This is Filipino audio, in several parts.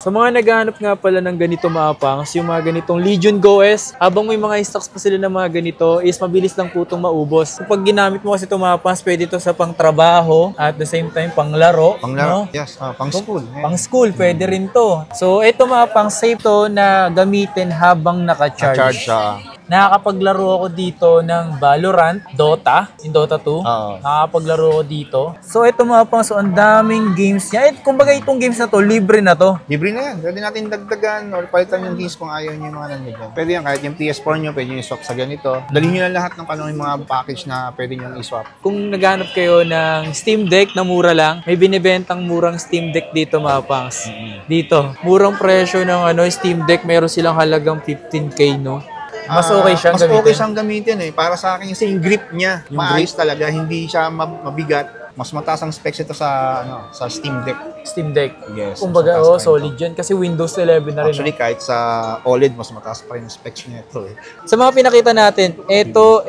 Sa mga naghahanap nga pala ng ganito mga pangs, yung mga ganitong Legion Go S, habang may mga stocks pa sila ng mga ganito, is mabilis lang po itong maubos. Kapag ginamit mo kasi itong mga pangs, pwede ito sa pang-trabaho, at the same time pang-laro. Pang-laro, no? yes. Pang-school. Pang-school, pwede rin to. So, ito mga pang-safe to na gamitin habang naka-charge. Na-charge siya. Nakakapaglaro ako dito ng Valorant, Dota, in Dota 2. Nakakapaglaro ako dito. So ito mga pang, so ang daming games niya. Kumbaga itong games na to, libre na to. Libre na yan. Pwede natin dagdagan or palitan yung games kung ayaw nyo yung mga nandiyan. Pwede yan, kahit yung PS4 nyo, pwede nyo i-swap sa ganito. Dalhin nyo lang lahat ng yung mga package na pwede nyo i-swap. Kung naghanap kayo ng Steam Deck na mura lang, may binibentang murang Steam Deck dito mga pangs. Dito, murang presyo ng Steam Deck, meron silang halagang 15K, no? Mas okay siyang gamitin. Mas okay siyang gamitin eh. Para sa akin kasi yung grip niya, maayos talaga, hindi siya mabigat. Mas mataas ang specs ito sa sa Steam Deck. Steam Deck. Yes. Kumbaga, solid yan kasi Windows 11 na rin. Actually, kahit sa OLED, mas mataas pa rin ang specs niya ito eh. Sa mga pinakita natin, ito.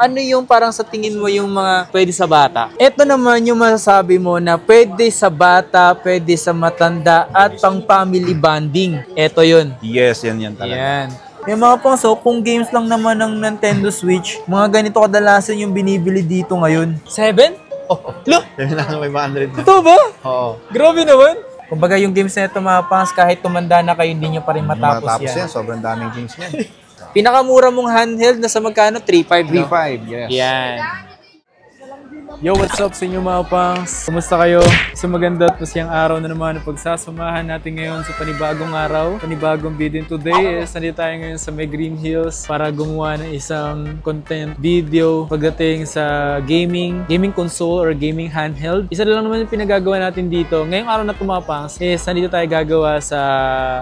Ano yung parang sa tingin mo yung mga pwede sa bata? Ito naman yung masasabi mo na pwede sa bata, pwede sa matanda, at pang family bonding. Ito yun. Yes, yan talaga. Yan. Yung mga pang, so kung games lang naman ng Nintendo Switch, mga ganito kadalasan yung binibili dito ngayon. 7? Oh, look! 7,500 na. Ito ba? Oo. Grabe naman. Kumbaga yung games na ito mga pangs, kahit tumanda na kayo, hindi nyo pa rin matapos yan. Sobrang daming games niyan. Pinakamura mong handheld na sa magkano? 3.5, no? 3.5, yes. Yan. Yo, what's up sa inyo mga pangs? Kumusta kayo? Sa maganda at masyang araw na naman na pagsasamahan natin ngayon sa panibagong araw, panibagong video. Today is nandito tayo ngayon sa May Green Hills para gumawa ng isang content video pagdating sa gaming console or gaming handheld. Isa lang naman yung pinagagawa natin dito. Ngayong araw na mga pangs is nandito tayo gagawa sa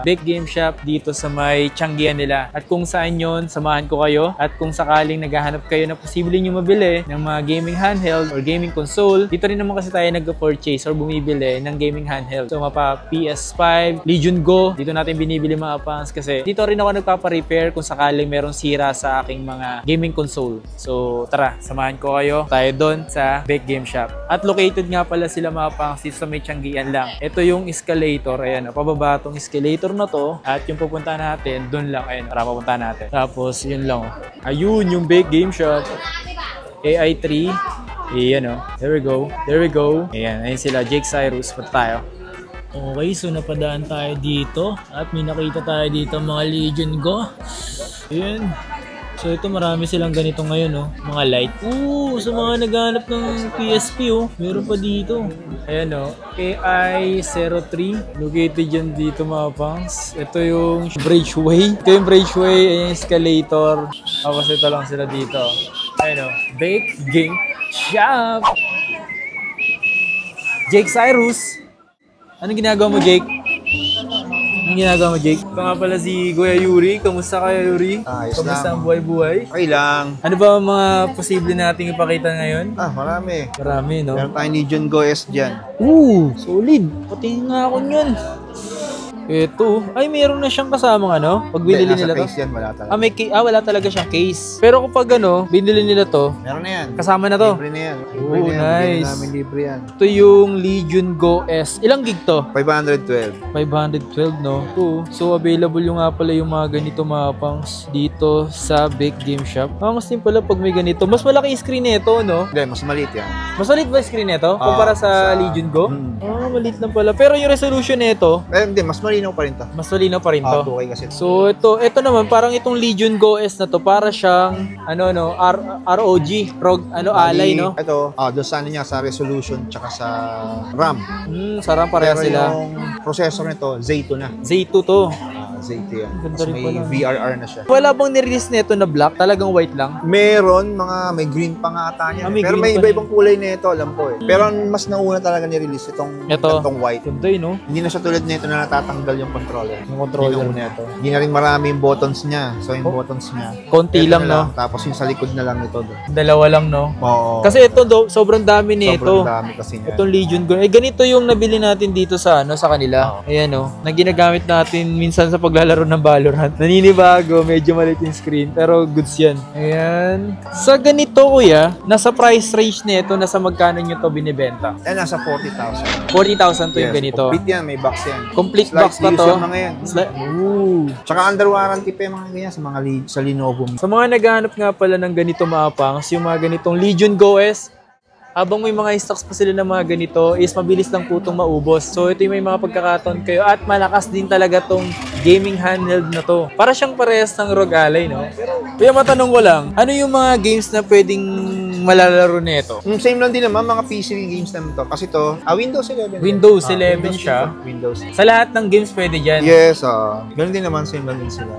Big Game Shop dito sa may Tianggian nila. At kung saan yon, samahan ko kayo. At kung sakaling naghahanap kayo na posible nyo mabili ng mga gaming handheld or gaming console, dito rin naman kasi tayo nag-purchase or bumibili ng gaming handheld. So mapa PS5, Legion Go, dito natin binibili mga pangs kasi dito rin ako nagpapa-repair kung sakaling merong sira sa aking mga gaming console. So tara, samahan ko kayo tayo doon sa Big Game Shop. At located nga pala sila mga pangs dito sa may Tianggian lang. Ito yung escalator, ayan, pababa tong escalator na to at yung pupunta natin doon lang, ayan, para papunta natin. Tapos yun lang, ayun yung Big Game Shop. AI3. Ayan o. There we go. Ayan. Ayan sila. Jake Cyrus. Punta tayo. Okay. So napadaan tayo dito. At may nakita tayo dito mga Legion Go. Ayan. So ito marami silang ganito ngayon oh. Mga light. Sa mga naghanap ng PSP oh. Meron pa dito. Ayan oh. AI03. Located dyan dito mga pangs. Ito yung Bridgeway. Ito yung Bridgeway. Ayan yung escalator. Tapos ito lang sila dito. Ayan oh. Big Game Shop! Jake Cyrus! Anong ginagawa mo, Jake? Anong ginagawa mo, Jake? Ito nga pala si Kuya Yuri. Kamusta ka, Yuri? Kamusta ang buhay-buhay? Okay lang. Ano ba ang mga posible nating ipakita ngayon? Marami. Marami, no? Meron tayong Legion Go S dyan. Solid. Pati nga ako yun. Ito. Ay, meron na siyang kasamang pag binili nila to. Case yan, wala talaga. Wala talaga siyang case. Pero kapag binili nila to, meron na yan. Kasama na to. Libre na yan. Nice. Namin libre yan. Ito yung Legion Go S. Ilang gig to? 512. 512, no? So, available yung nga pala yung mga ganito mga pangs dito sa Big Game Shop. Pangas din pala pag may ganito. Mas malaki yung screen nito, no? Hindi, mas maliit yan. Mas maliit ba yung screen nito? Kumpara sa Legion Go? Maliit lang pala. Pero yung resolution nito, hindi, mas malinaw pa rin to. Mas malinaw pa rin to. Okay kasi. So, ito naman, parang itong Legion Go S na to, para siyang, ROG. Alay, no? Ito, doon sa niya, sa resolution, tsaka sa RAM. Sa RAM pareha sila. Yung processor nito, Z2 na. Z2 to. Z2 yan. Ganda rin May pala. VRR na siya. Wala bang nirelease nito na black? Talagang white lang? Meron, may green pa nga ata niya. May Pero green may pa iba-ibang kulay nito, alam ko eh. Pero mas nauna talaga ni-release itong white. Ganda no? Hindi na siya tulad nito na natatanggal yung controller. Yung controller nito. Hindi na rin marami yung buttons niya. So yung buttons niya, konti lang, no? Tapos yung sa likod na lang ito. Dalawa lang, no? Oo. Kasi ito, sobrang dami nito. Sobrang dami kasi niya. Itong Legion Go. Ganito yung nabili natin dito sa kanila. Ayan, no? Na ginagamit natin minsan sa paglalaro ng Valorant. Naninibago, medyo maliit yung screen, pero goods yan. Ayan. Sa ganito, kuya, nasa price range nito, nasa magkano nyo to binibenta? Nasa 40,000. 40,000 to yung ganito. Complete yan, may box yan. Complete Slight box pa use to. yung mga yan. Ooh. Tsaka under warranty pa yung mga ganyan sa mga sa Lenovo. Sa mga naghahanap nga pala ng ganito maapangs, yung mga ganitong Legion Go S, habang may mga stocks pa sila ng mga ganito, is mabilis lang po itong maubos. So ito yung may mga pagkakataon kayo at malakas din talaga tong gaming handheld na to. Para siyang parehas ng ROG Ally, no? Kaya matanong ko lang, ano yung mga games na pwedeng malalaro nito? Same lang din naman, mga PC games naman to. Kasi to, Windows 11. Windows 11 siya. Windows. Sa lahat ng games pwede dyan. Yes, ganun din naman, same lang din sila.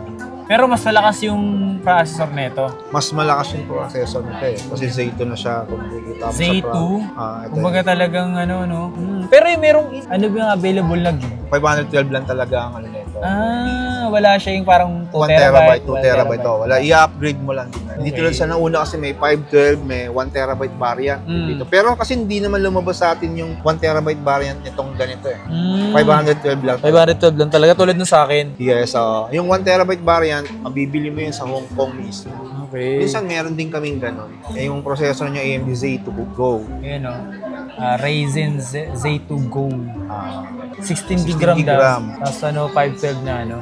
Pero mas malakas yung processor nito. Mas malakas yung processor nito eh. Kasi Z2 na siya kung makikita mo Z2? sa Kumbaga talagang ano, no? Pero yung merong, ano ba yung available na game? 512 lang talaga ang ano nito. Wala siya yung parang 2 1 terabyte. 2 terabyte. Wala, i-upgrade mo lang din. Hindi tulad sa nauna kasi may 512, may 1 terabyte variant dito. Pero kasi hindi naman lumabas sa atin yung 1 terabyte variant nitong ganito eh. 512 lang. 512 lang talaga tulad nung sa akin. Yes, yung 1 terabyte variant, mabibili mo yun sa Hong Kong mismo. Okay. Minsan meron din kaming ganun. Yung processor niya AMD Z2 Go. Ayan o. Ryzen Z2 Go. 16 16 GB gig RAM. Tapos 512 na ano.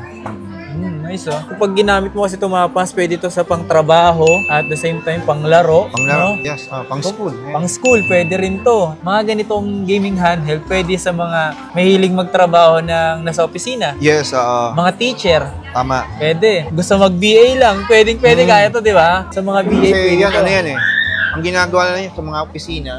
Nice oh. Kapag ginamit mo kasi ito mapas, pwede ito sa pang-trabaho at the same time pang-laro. Pang-laro, no? yes. Pang-school. Pang-school, pwede rin to. Mga ganitong gaming handheld, pwede sa mga mahilig magtrabaho ng nasa opisina. Yes, Mga teacher, tama. pwede. Gusto mag-BA lang, pwede kaya to, di ba? Sa mga BA, Kasi pwede yan, to. ano yan eh. Ang ginagawa na yun sa mga opisina,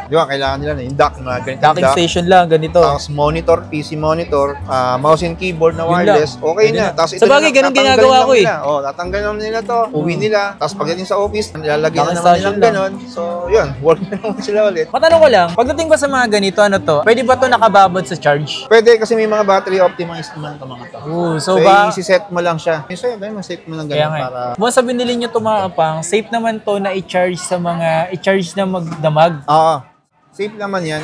di ba, kailangan nila na yung dock, mga ganitong Docking dock. station lang, ganito. Tapos monitor, PC monitor, mouse and keyboard na Yun wireless, lang. okay Yun na. lang. Tapos Sa bagay, ganun ginagawa ko eh. Tatanggalin naman nila to, uwi nila. Tapos pagdating sa office, nilalagyan na Docking naman station nilang ganun. So, yun, work na naman sila ulit. Matanong ko lang, pagdating ba sa mga ganito, ano to? Pwede ba to nakababad sa charge? Pwede kasi may mga battery optimized naman ito mga to. So So, ba, i-set mo lang siya. So, yun, set mo lang kaya ganun nga. para... Buwan sa binili nyo tumapang, safe naman to na i-charge sa mga, i-charge na magdamag. Oo. Safe naman yan.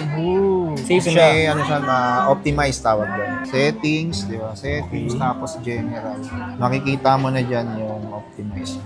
Safe Kasi siya. may ano siya na optimized tawag doon. Settings, di ba? Settings, tapos general. Makikita mo na dyan yung optimized.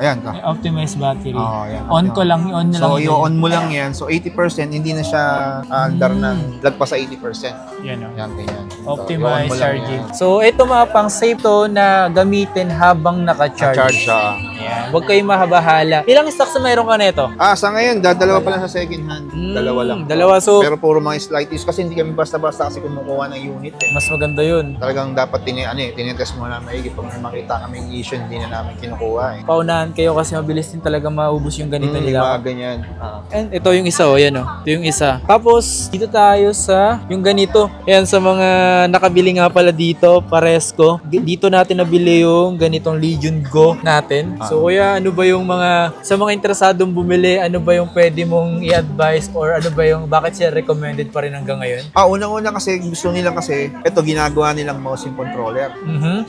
Ayan ka. Optimized battery. Yan. On ko lang, on na lang. So, i-on mo lang yan. So, 80%, hindi na siya under ng lagpas sa 80%. Yan o. Yan, ganyan. So, Optimized i-on mo lang charging. yan. So, ito mga pang safe to na gamitin habang naka-charge. Charge siya. Yan. Huwag kayong mahabahala. Ilang stocks na mayroon ka nito? Sa ngayon, dalawa pa lang sa second hand. Dalawa lang. Dalawa. So, Pero puro mga slight use kasi hindi kami basta-basta kasi kumukuha ng unit eh. mas maganda yun. Talagang dapat tinitest mo na maigi. Pag may makita kami issue, hindi na namin kinukuha eh. Paunahan kayo kasi mabilis din talaga maubos yung ganito Mga nila. ganyan. And ito yung isa, yan o. Ito yung isa. Tapos, dito tayo sa yung ganito. Ayan, sa mga nakabili nga pala dito, Paresco. Dito natin nabili yung ganitong Legion Go natin. So, kuya, ano ba yung mga, sa mga interesadong bumili, ano ba yung pwede mong i-advise or ano ba yung, bakit siya recommended pa rin hanggang ngayon? Unang-una kasi gusto nila kasi ito ginagawa nilang mouse and controller.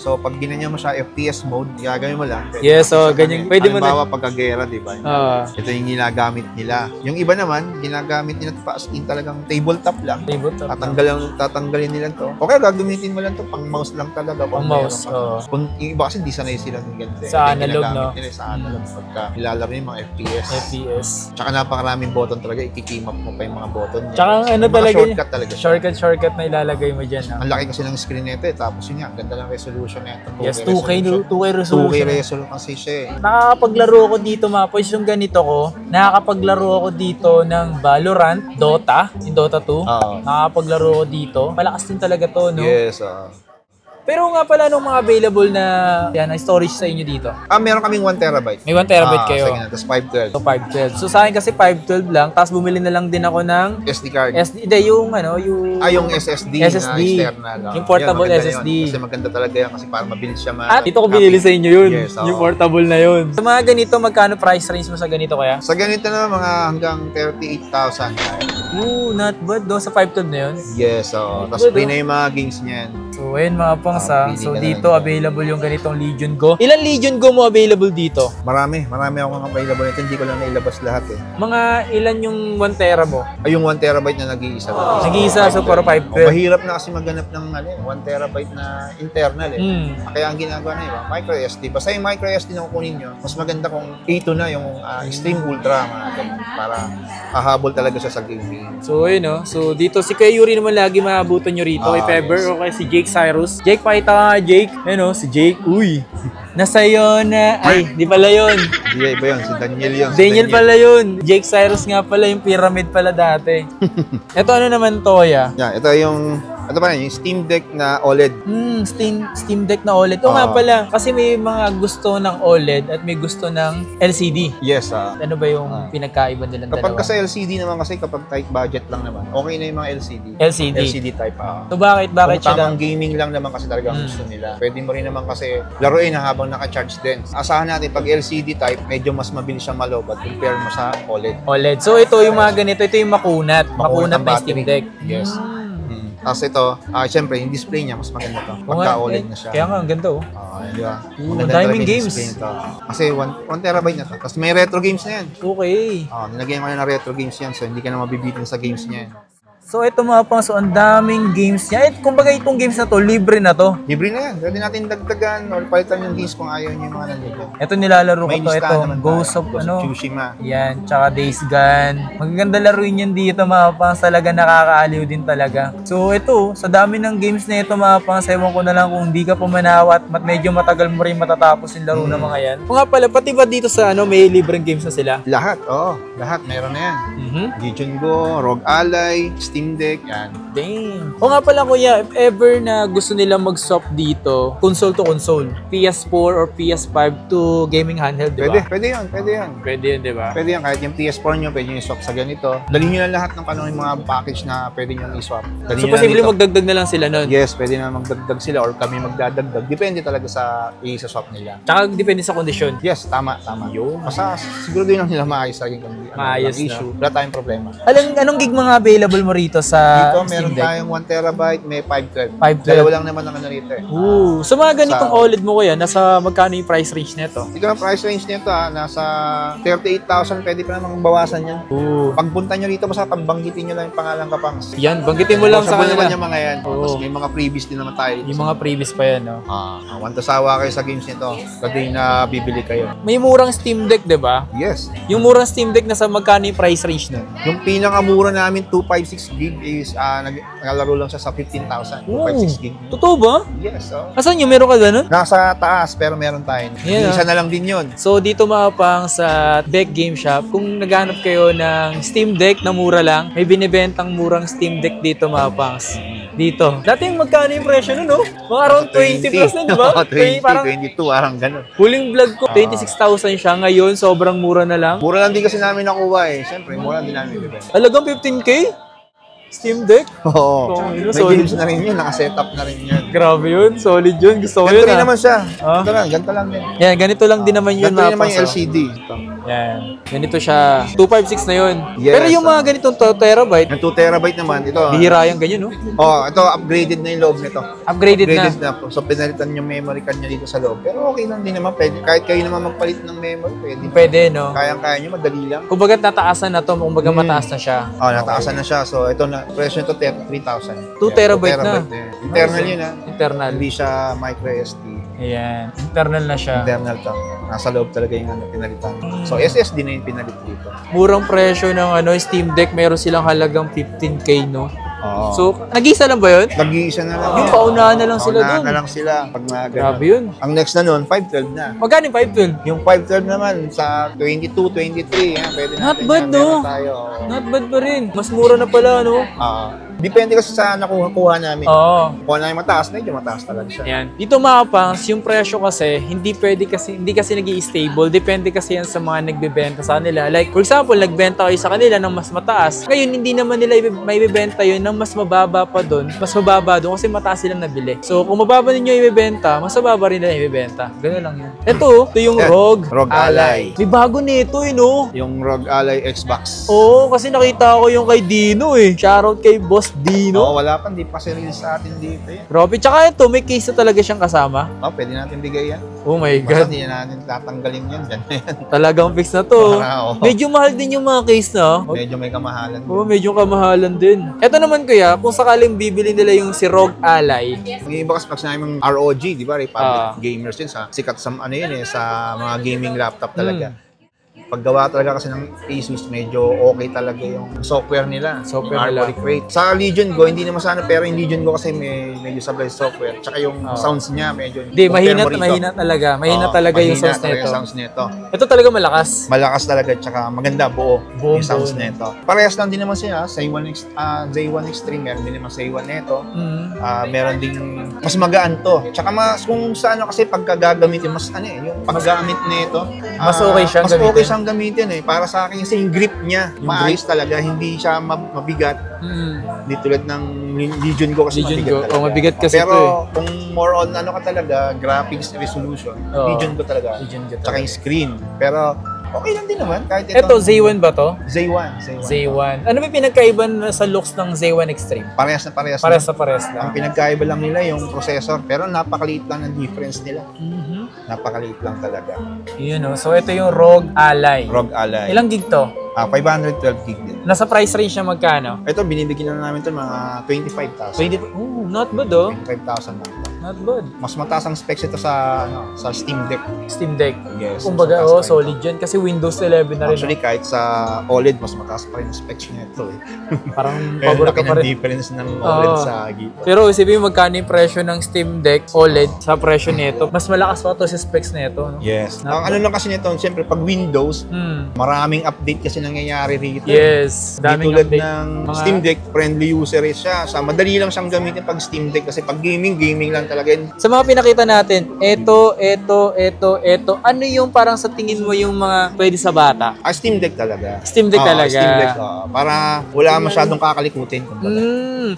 So pag ginanya mo siya FPS mode, gagawin mo lang. Yes, so ganyan. Pwede mo na. Halimbawa pagkagera, di ba? Ito yung ginagamit nila. Yung iba naman, ginagamit nila pa as in talagang tabletop lang. Tabletop. Tatanggalin nila to. Okay, gagamitin mo lang to pang mouse lang talaga. Pang mouse. Kung yung iba kasi hindi sanay sila ng ganito. Sa analog, no? Nila sa analog pagka ilalaro yung mga FPS. FPS. Tsaka napakaraming button talaga, ikikimap mo pa yung mga button niya. Tsaka ano Yung mga talaga, shortcut talaga siya. shortcut na ilalagay mo dyan. Ang laki kasi ng screen nito eh. Tapos yun nga, ang ganda ng resolution nito. Yes, 2K resolution. 2K resolution kasi siya eh. Nakakapaglaro ako dito mga boys, yung ganito ko. Nakakapaglaro ako dito ng Valorant, Dota, yung Dota 2. Nakakapaglaro ako dito. Malakas din talaga to, no? Yes, Pero nga pala nung mga available na yan, na storage sa inyo dito. meron kaming 1 terabyte. May 1 terabyte kayo. Sige na, tapos 512. So 512. So sa akin kasi 512 lang, tapos bumili na lang din ako ng SD card. yung ano, yung SSD, SSD. na external. Yung portable Yun, maganda SSD. Yun. Kasi maganda talaga yan kasi para mabilis siya At ito ko binili sa inyo yun. Yes, yung portable na yun. Sa mga ganito, magkano price range mo sa ganito kaya? Sa ganito na mga hanggang 38,000. Not bad. Doon sa 512 na yun. Yes, tapos free na yung mga games niyan. So, ayun mga pangs pili So, ka na dito lang. available yung ganitong Legion Go. Ilan Legion Go mo available dito? Marami akong available nito. Hindi ko lang nailabas lahat eh. Mga ilan yung 1 tera mo? Ay, yung 1 terabyte na nag-iisa lang. Nag-iisa, so para 512. Mahirap na kasi maghanap ng 1 terabyte na internal eh. Kaya ang ginagawa na yun, micro SD. Basta yung micro SD na kukunin nyo, mas maganda kung A2 na yung Extreme Ultra, mga ganun, para hahabol talaga siya sa gaming. So, ayun no. So, dito si Kuya Yuri naman lagi maabutan nyo rito. Kay Pepper o kay si Jake Cyrus. Jake, pakita ka nga, Jake. Ayun no, si Jake. Uy! Nasa yun na... Ay, di pala yun. Hindi, iba yun. Si Daniel yun. Daniel pala yun. Jake Cyrus nga pala, yung pyramid pala dati. Ito ano naman to, ya? Yeah, ito yung Steam Deck na OLED. Steam Deck na OLED. Ito nga pala, kasi may mga gusto ng OLED at may gusto ng LCD. Yes. Ano ba yung pinagkaiba nilang Kapag dalawa? kasi LCD naman kasi, kapag tight budget lang naman, okay na yung mga LCD. LCD type. So bakit Kung siya tamang gaming lang naman kasi talaga ang gusto nila. Pwede mo rin naman kasi laruin na habang naka-charge din. Asahan natin, pag LCD type, medyo mas mabilis siyang malobat compare mo sa OLED. OLED. So ito yung mga ganito, ito yung makunat. Makunat ang na Steam battery. Deck. Yes. Tapos ito, siyempre, yung display niya, mas maganda to. Pagka-OLED na siya. Kaya nga, ang ganda oh. Di ba? Ang daming games. Kasi 1 terabyte na to. Tapos may retro games na yan. Okay. Nilagyan ko na ng retro games yan, so hindi ka na mabibitin sa games niya yan. So ito mga pang, so ang daming games niya. Kumbaga itong games na to, libre na to. Libre na yan. Pwede natin dagdagan or palitan yung games kung ayaw niyo yung mga nandito. Ito nilalaro ko May to. listahan Ito, naman Ghost tayo. of Ghost of Tsushima. Yan, tsaka Days Gone. Magaganda laruin yan dito mga pang, talaga nakakaaliw din talaga. So ito, sa dami ng games na ito mga pang, ewan ko na lang kung hindi ka pumanawat, medyo matagal mo rin matatapos yung laro ng mga yan. Kung nga pala, pati ba dito sa may libreng games na sila? Lahat, lahat. Meron na yan. Legion Go, Rogue Ally, Steam Deck, yan. Dang. O nga pala kuya, if ever na gusto nila mag-swap dito, console to console, PS4 or PS5 to gaming handheld, di ba? Pwede yun. Pwede yun, di ba? Pwede yan, kahit yung PS4 nyo, pwede nyo i-swap sa ganito. Dalhin nyo lang lahat ng yung mga package na pwede nyo i-swap. Dalhin So, nyo lang posible dito. magdagdag na lang sila nun? Yes, pwede na magdagdag sila or kami magdadagdag. Depende talaga sa i-swap nila. Tsaka depende sa kondisyon. Yes, tama. Yun. Basta siguro din lang nila maayos lagi kung Maayos na. issue. Wala tayong problema. Anong gig mga available mo rito sa Dito, Steam meron Deck? tayong 1 terabyte, may 512. 512. Dalawa lang naman ang rito eh. Ooh. So mga ganitong Sa- OLED mo kuya, nasa magkano yung price range nito? Ito ang price range nito nasa 38,000, pwede pa namang bawasan yan. Ooh. Pagpunta nyo rito, basta pagbanggitin nyo lang yung pangalan Kapangs. Yan, banggitin mo lang sa Possible naman kanila. yung mga yan. Oo. Tapos may mga freebies din naman tayo. Yung mga previous pa yan, no? Wantasawa kayo sa games nito. Pwede na bibili kayo. May murang Steam Deck, di ba? Yes. Yung murang Steam Deck, nasa magkano yung price range nun? Yung pinakamura namin, 256 gig is naglalaro lang siya sa 15,000. 256 gig. Totoo ba? Yes. Asan yung meron ka ba nun? Nasa taas, pero meron tayo. Yan, Isa na lang din yun. So dito mga pang sa Deck Game Shop, kung naghanap kayo ng Steam Deck na mura lang, may binibentang murang Steam Deck dito mga pangs. Dito. Dati magkano yung presyo nun, no? Mga around 20 plus na, di ba? 20, Parang 22, parang ganun. huling vlog ko, 26,000 siya. Ngayon, sobrang mura na lang. Mura lang din kasi namin nakuha eh. Siyempre, mura din namin bibenta. Talagang 15K? Steam Deck? Oo. May May games na rin yun, naka-setup na rin yun. Grabe yun. Solid yun. Gusto ko Ganito yun, rin naman siya. Ah? Ganito lang din. Yan, ganito lang din naman yun. Ganito rin naman mga yung pangs, oh. LCD. Ito. Yan. Ganito siya. 256 na yun. Yes, Pero yung mga ganitong 2 terabyte, Yung 2 terabyte naman, ito. bihira yung ganyan, no? Ito, upgraded na yung loob nito. Upgraded na. na. So, pinalitan yung memory card niya dito sa loob. Pero okay lang din naman. Pwede. Kahit kayo naman magpalit ng memory, pwede. Pwede, no? Kayang-kaya nyo, madali lang. Kumbaga nataasan na to, kumbaga mataas na siya. Nataasan na siya. So, ito na, presyo nito 3,000. 2 terabyte na. Internal yun Internal. Hindi siya micro SD. Ayan. Internal na siya. Internal to. Nasa loob talaga yung pinalitan. So, SSD na yung pinalit dito. Murang presyo ng Steam Deck, meron silang halagang 15K, no? Oo. So, nag-isa lang ba yun? Nag-iisa na lang. Yung paunahan na lang sila Paunahan dun. na lang sila. Pag mga ganun. Grabe yun. Ang next na nun, 512 na. Magkano yung 512? Yung 512 naman, sa 22, 23, pwede natin. Not bad, yan. no? Meron tayo. Not bad pa rin. Mas mura na pala, no? Depende kasi sa nakuha namin. Oo. Kung namin mataas, medyo mataas talaga siya. Yan. Dito mga pangs, yung presyo kasi hindi kasi nag-i-stable. Depende kasi yan sa mga nagbebenta sa kanila. Like, for example, nagbenta kayo sa kanila ng mas mataas. Ngayon, hindi naman nila may ibebenta yun ng mas mababa pa doon. Mas mababa doon kasi mataas silang nabili. So, kung mababa ninyo ibebenta, mas mababa rin nila ibebenta. Ganun lang yun. Ito yung Rogue Ally. May bago nito no? Yung Rogue Ally Xbox. Oo, kasi nakita ko yung kay Dino eh. Shoutout kay Boss XD, no? Wala pa, hindi pa kasi release sa atin dito yan. Grabe. Tsaka ito, may case na talaga siyang kasama. Pwede natin bigay yan. Oh my Basta God. hindi na natin tatanggalin yan. Dyan na yan. Talagang fix na to. Medyo mahal din yung mga case na. Medyo may kamahalan. Medyo kamahalan din. Ito naman kuya, kung sakaling bibili nila yung si ROG Ally. Yung iba kasi pag sinabi mong ROG, di ba? Republic Gamers yun. Sikat sa, sa mga gaming laptop talaga. Paggawa talaga kasi ng Asus, medyo okay talaga yung software nila. Software nila. Great. Sa Legion Go, hindi naman sana, pero yung Legion Go kasi medyo sablay software. Tsaka yung sounds niya, medyo... Hindi, mahina talaga. Mahina talaga yung sounds nito. Ito talaga malakas. Malakas talaga, tsaka maganda, buo yung sounds nito. Parehas lang din naman siya, sa J1 Extreme, meron din naman sa A1 nito. Meron din, mas magaan to. Tsaka kung sa ano kasi pagkagagamitin, mas yung paggamit nito, mas okay siyang gamitin. Gamitin para sa akin kasi yung grip niya maayos talaga, hindi siya mabigat. Hindi tulad ng Legion Go kasi mabigat talaga. Mabigat kasi pero kung more on ano ka talaga, graphics resolution, Legion Go talaga. Tsaka yung screen. Pero okay lang din naman. Kahit ito Z1 ba to? Z1. Ano ba pinagkaiba sa looks ng Z1 Extreme? Parehas na parehas lang. Ang pinagkaiba lang nila yung processor, pero napakaliit lang ng difference nila. Napakaliit lang talaga. So ito yung ROG Ally. Ilang gig to? 512 gig din. Nasa price range niya magkano? Ito, binibigyan na namin ito mga 25,000. Not bad 25,000 lang. Not bad. Mas mataas ang specs ito sa Steam Deck. Yes. Kumbaga, solid yan. Kasi Windows 11 na rin. Actually, kahit sa OLED, mas mataas pa rin ang specs niya ito. Parang pabor ka pa rin. Difference ng OLED sa Gita. Pero isipin mo magkano yung presyo ng Steam Deck OLED sa presyo nito. Mas malakas pa ito sa specs nito. No? Yes. Ang ano lang kasi nito, siyempre, pag Windows, maraming update kasi nangyayari rito. Yes. Daming tulad update. Ng Steam Deck, friendly user siya. Madali lang siyang gamitin pag Steam Deck kasi pag gaming lang talaga. Sa mga pinakita natin, ito. Ano yung parang sa tingin mo yung mga pwede sa bata? Steam Deck talaga. Steam Deck talaga. Steam Deck, para wala masyadong kakalikutin.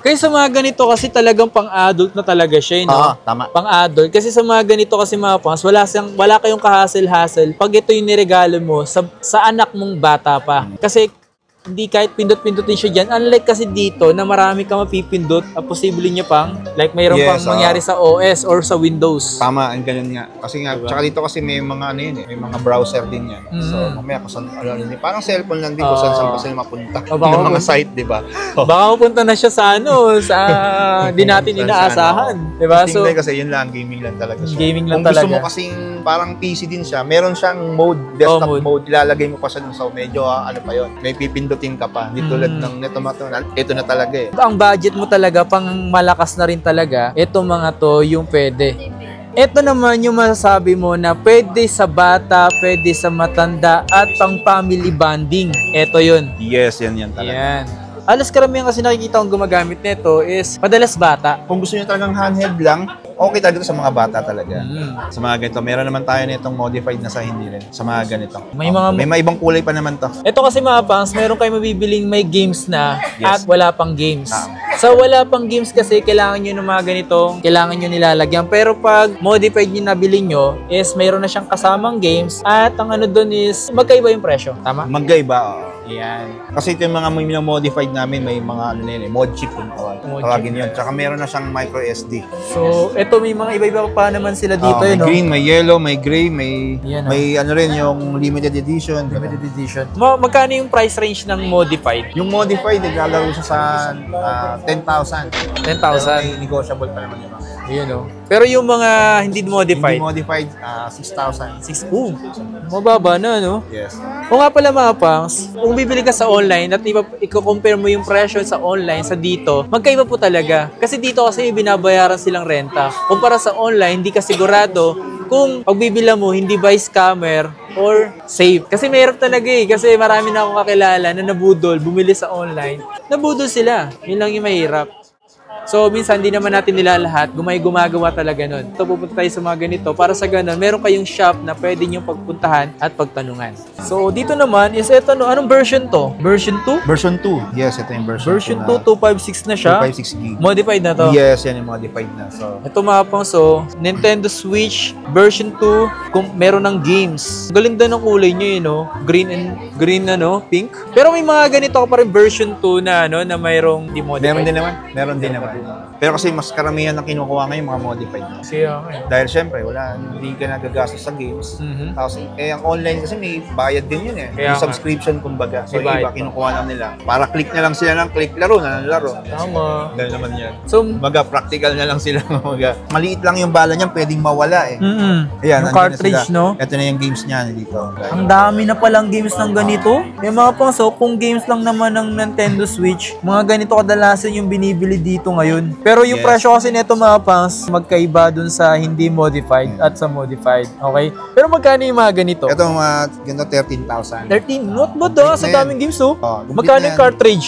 Kaya sa mga ganito kasi talagang pang-adult na talaga siya, no? Tama. Pang-adult. Kasi sa mga ganito kasi mga pangs, wala kayong kahasel-hasel pag ito yung niregalo mo sa anak mong bata pa. Kasi hindi kahit pindot-pindutin siya dyan. Unlike kasi dito na marami kang mapipindot, posible niya pang, like mayroon pang mangyari sa OS or sa Windows. Tama, ang ganun nga. Kasi nga, tsaka dito kasi may mga ano yun may mga browser din yan. So, mamaya kung saan, parang cellphone lang din kung saan pa sila mapunta. Yung mga site, di ba? Baka mapunta na siya sa di natin inaasahan. Di ba? So, kasi yun lang, gaming lang talaga siya. Gaming lang kung talaga. gusto mo kasing parang PC din siya, meron siyang mode, desktop mode, ilalagay mo pa siya dun. So, medyo ano pa yun, may pipindutin ka pa. Hindi tulad ng neto ito na talaga eh. Ang budget mo talaga, pang malakas na rin talaga, ito mga to yung pwede. Ito naman yung masasabi mo na pwede sa bata, pwede sa matanda, at pang family bonding. Ito yun. Yes, yan talaga. Yan. Alas karamihan kasi nakikita kong gumagamit nito is madalas bata. Kung gusto niyo talagang handheld lang, okay talaga sa mga bata talaga. Sa mga ganito. Meron naman tayo nitong modified na sa hindi rin. Sa mga ganito. May mga ibang kulay pa naman to. Ito kasi mga pangs, meron kayo mabibiling may games na at wala pang games. Sa wala pang games kasi, kailangan nyo ng mga ganitong, kailangan nyo nilalagyan. Pero pag modified nyo nabili nyo, is mayroon na siyang kasamang games at ang ano dun is magkaiba yung presyo. Tama? Magkaiba, Yan. Kasi ito yung mga modified namin, may mga mod chip yung tawagin yun. Tsaka meron na siyang micro SD. So, ito may mga iba-iba pa naman sila dito. May green, may yellow, may gray, may ano rin yung limited edition. Magkano yung price range ng modified? Yung modified, naglalaro siya sa 10,000. 10,000? May negotiable pa naman yun. Pero yung mga hindi modified? Hindi modified, 6,000. Mababa na, no? Yes. O nga pala mga pangs, kung bibili ka sa online at i-compare mo yung presyo sa online sa dito, magkaiba po talaga. Kasi dito kasi binabayaran silang renta. Kumpara sa online, hindi ka sigurado kung pagbibila mo, hindi ba scammer or safe. Kasi mahirap talaga kasi marami na akong kakilala na nabudol, bumili sa online. Nabudol sila. Yun lang yung mahirap. So, minsan, hindi naman natin nila lahat. Gumagawa talaga nun. So, pupunta tayo sa mga ganito. Para sa ganun, meron kayong shop na pwede nyo pagpuntahan at pagtanungan. So, dito naman is ito, anong version to? Version 2? Version 2. Yes, ito yung version 2, 256 na siya. 256 gig. Modified na to. Yes, yan yung modified na. So, Ito mga pang, so, Nintendo Switch version 2, kung meron ng games. Galinda ng kulay nyo yun, no? Green, pink. Pero may mga ganito ka pa rin version 2 na, na mayroong meron din naman. Meron din naman. Pero kasi mas karamihan ng kinukuha ngayon mga modified na. Siya, okay. Dahil syempre, hindi ka nagagastos sa games. Tapos, ang online kasi may bayad din yun eh. Kaya Yung subscription kumbaga. So, May yung bayad iba, pa. kinukuha lang nila. Para click na lang sila ng click, laro na ng laro. Tama. Dahil naman yan. So, Kumbaga, practical na lang sila. Kumbaga, maliit lang yung bala niyan, pwedeng mawala eh. Ayan, yung cartridge, no? Ito na yung games niya dito. Ang dami na palang games ng ganito. May mga pang, so, kung games lang naman ng Nintendo Switch, mga ganito kadalasan yung binibili dito ngayon. Pero yung Yes. presyo kasi nito mga pangs, magkaiba dun sa hindi modified at sa modified. Okay? Pero magkano yung mga ganito? Ito mga ganito 13,000. 13. Not bad ah, sa Complete na yan. daming games oh. Complete Magkano na yung yan. cartridge?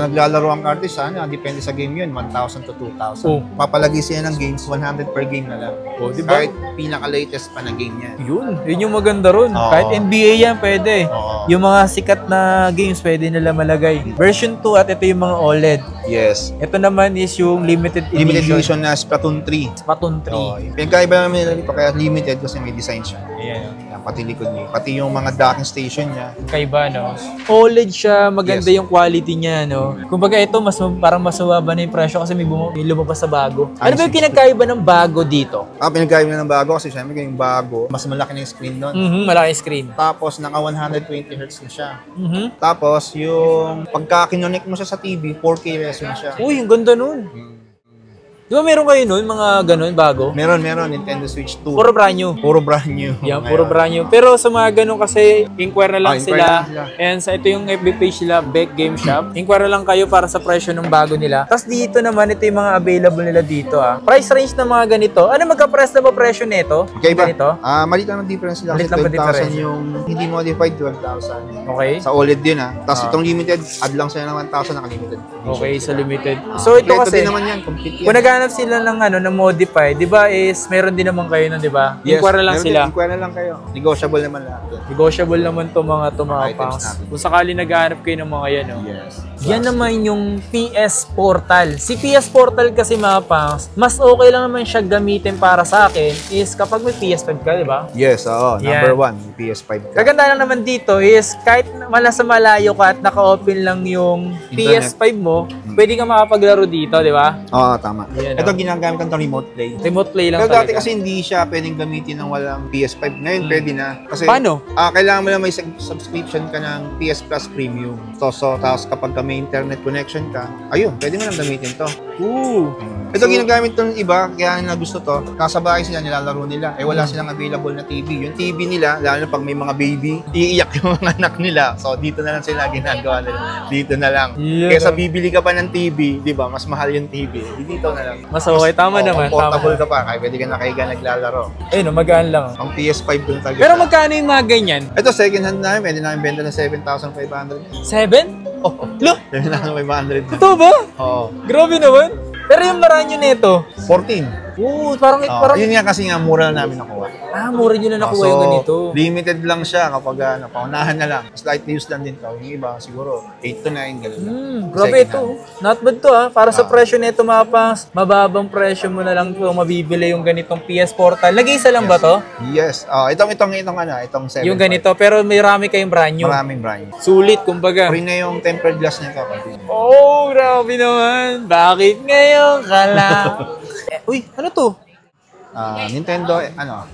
Naglalaro ang cartridge, depende sa game yun, 1,000 to 2,000. Oh. Papalagi siya ng games, 100 per game na lang. Oh, di ba? Kahit pinaka-latest pa na game niya. Yun yung maganda ron. Oo. Kahit NBA yan, pwede. Oo. Yung mga sikat na games, pwede nila malagay. Version 2 at ito yung mga OLED. Yes. Ito naman is yung limited Limited edition. edition na Splatoon 3. Splatoon 3. Pinagkaiba naman nila dito, kaya limited kasi may design siya. Ayan. Yan, pati likod niya. Pati yung mga docking station niya. Kaiba, no? OLED siya, maganda Yes. yung quality niya, no? Kumbaga ito, parang mas mababa na yung presyo kasi may lumabas sa bago. Ano ba yung pinagkaiba ng bago dito? Pinagkaiba na ng bago kasi syempre yung bago, mas malaki na yung screen nun. Malaki screen. Tapos, naka 120 Hz na siya. Mhm. Tapos, yung pagka kinonect mo siya sa TV, 4K resolution siya. Uy, ang ganda nun. Di ba meron kayo nun, mga ganun, bago? Meron, Nintendo Switch 2. Puro brand new. Puro brand new. Yan, puro brand new. Pero sa mga ganun kasi, inquire na lang Inquire sila. lang sila. And sa ito yung FB page nila, Beck Game Shop. Inquire na lang kayo para sa presyo ng bago nila. Tapos dito naman, ito yung mga available nila dito. Price range ng mga ganito. Ano magka-price na ba presyo nito? Okay ba? Ganito? Maliit lang ang difference lang. Maliit Kasi lang ba 12,000 difference? yung hindi modified, 12,000. Okay. Sa OLED din Tapos itong limited, add lang sila ng 1,000 naka-limited. Okay, sa limited. So ito Kompleto kasi, din naman yan, complete yan. kung naghanap sila ng modify, di ba is meron din naman kayo nun, di ba? Inquire na lang meron sila. din, inquire na lang kayo. Negotiable naman lahat. Negotiable naman to mga Items pangs. natin. Kung sakali naghahanap kayo ng mga yan, no? Yes. Yan naman yung PS Portal. Si PS Portal kasi mga pangs, mas okay lang naman siya gamitin para sa akin is kapag may PS5 ka, di ba? Yes, oo. Yan. Number 1, PS5 ka. Kaganda lang naman dito is kahit sa malayo ka at naka-open lang yung Internet. PS5 mo, pwede ka makapaglaro dito, di ba? Oo, tama. Yan, Ito ginagamit ng remote play. Remote play lang Pero dati talaga. kasi hindi siya pwedeng gamitin ng walang PS5. Ngayon pwede na. Kasi Paano? kailangan mo na may subscription ka ng PS Plus Premium. So tapos kapag may internet connection ka, ayun, pwede mo nang gamitin to. Ooh. Ito ginagamit ng iba, kaya na gusto to. Nasa bahay sila, nilalaro nila. Wala silang available na TV. Yung TV nila, lalo na pag may mga baby, iiyak yung mga anak nila. So dito na lang sila ginagawa nila. Dito na lang. Yeah. Kaysa bibili ka pa ng TV, di ba? Mas mahal yung TV. Dito na lang. Mas okay, tama naman. Comfortable Tama. ka pa, kaya pwede ka nakahiga naglalaro. Ayun, magaan lang. Ang PS5 dun talaga. Pero magkano yung mga ganyan? Ito, second hand namin. Pwede namin benta ng 7,500. 7? Oh, Lo, 7,500 na. ito ba? Oo. Grabe naman. Pero yung Maranyo nito, 14. oo, parang, Yun nga kasi nga, mura na namin nakuha. mura nyo na nakuha yung ganito. Limited lang siya kapag paunahan na lang. Slight use lang din to. Yung iba, siguro, 8 to 9, gano'n lang. Grabe Second ito. hand. Not bad to Para sa presyo nito mga pangs, mababang presyo mo na lang ito mabibili yung ganitong PS Portal. Nag-iisa lang ba to? Yes. Itong 7. Yung ganito, pero may rami kayong brand new. Maraming brand. Sulit, kumbaga. Free na yung tempered glass nito. Oh, grabe naman. Bakit ngayon ka lang? Uy, ano to? Nintendo,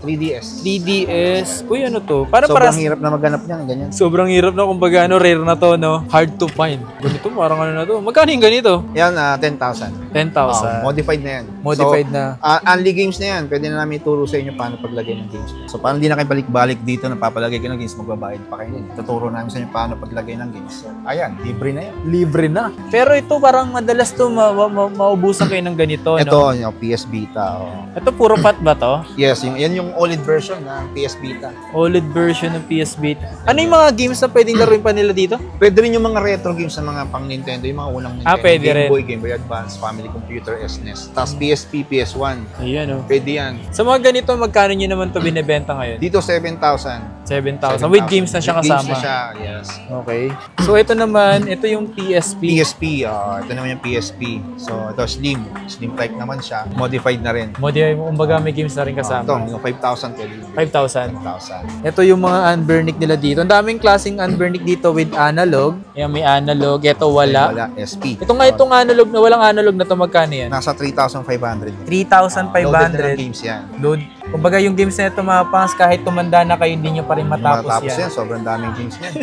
3DS. 3DS. Uy, ano to? Parang Sobrang parang hirap na maghanap niyan, ganyan. sobrang hirap na kumbaga rare na to, no? Hard to find. Ganito, parang ano na to. Magkano yung ganito? Yan, 10,000. 10,000. Modified na yan. Modified so, na. Only games na yan. Pwede na namin ituro sa inyo paano paglagay ng games. So, paano hindi na kayo balik-balik dito na papalagay kayo ng games, magbabayad pa kayo. Tuturo namin sa inyo paano paglagay ng games. So, ayan, libre na yan. Libre na. Pero ito parang madalas to maubusan kayo ng ganito, Ito, no? yung PS Vita. Ito puro fat ba to? Yes, yan yung OLED version ng PS Vita. OLED version ng PS Vita. Ano yung mga games na pwedeng laruin pa nila dito? Pwede rin yung mga retro games ng mga pang Nintendo, yung mga unang Nintendo. Pwede Game rin. Boy, Game Boy Advance, Family Computer, SNES. Tapos PSP, PS1. Ayan, oh. Pwede yan. Sa mga ganito, magkano nyo naman to binibenta ngayon? Dito 7,000. 7,000. With games na siya With kasama. Games na siya, yes. Okay. So, ito naman, ito yung PSP. PSP, ito naman yung PSP. So, ito Slim. Slim type naman siya. Modified na rin. Kumbaga may games na rin Ito, kasama. yung 5,000 pwede. 5,000. 5,000. Ito yung mga unburnick nila dito. Ang daming klaseng unburnick dito with analog. Yan, may analog. Ito wala. Wala, SP. Itong analog na walang analog na to magkano yan? Nasa 3,500. 3,500. Loaded na ng games yan. Load. Kumbaga yung games na ito mga pangs, kahit tumanda na kayo, hindi nyo pa rin matapos yan. Sobrang daming games yan.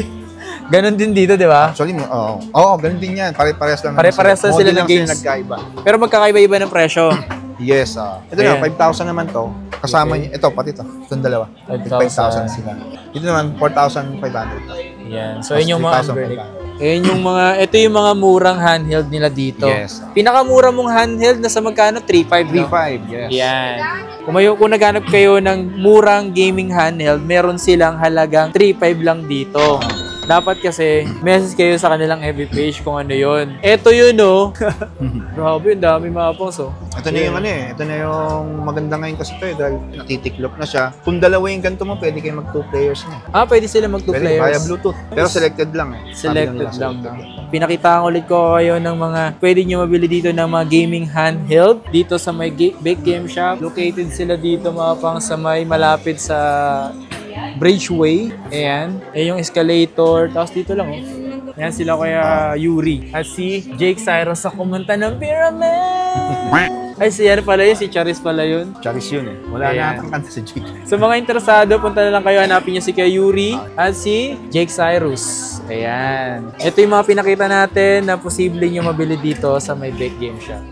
Ganon din dito, di ba? Actually, oo, ganun din yan. Pare-parehas lang. Pare-parehas lang sila ng games. Nagkaiba. Pero magkakaiba-iba ng presyo. Yes, ito na, 5,000 naman to. Kasama niya, ito, pati to. Itong dalawa. 5,000 sila. Dito naman, 4,500. Yan. So, yun yung mga unburnick. 3,500. Ito yung mga murang handheld nila dito. Yes. Pinakamura mong handheld na sa magkano? 3,500, no? 3,500, yes. Yan. Kung naghanap kayo ng murang gaming handheld, meron silang halagang 3,500 lang dito. Dapat kasi, message kayo sa kanilang FB page kung ano yun. Ito yun, oh. Grabe, ang dami mga pangs, oh. Ito na yung ito na yung maganda ngayon kasi ito dahil natitiklop na siya. Kung dalawa yung ganito mo, pwede kayo mag 2 players na. Pwede sila mag 2 Pwede players. via Bluetooth. Pero selected lang Selected lang. Pinakitaan ulit ko kayo ng mga pwede nyo mabili dito ng mga gaming handheld dito sa may Big Game Shop. Located sila dito mga pang sa may malapit sa Bridgeway. Ayan. Yung escalator. Tapos dito lang, oh. Ayan sila kaya Yuri. At si Jake Cyrus sa kumanta ng Pyramid. Ay, si pala yun. Si Charis pala yun. Charis yun eh. Wala na atang kanta si Jake. Sa mga interesado, punta na lang kayo. Hanapin niyo si Kuya Yuri at si Jake Cyrus. Ayan. Ito yung mga pinakita natin na posible nyo mabili dito sa may Big Game Shop.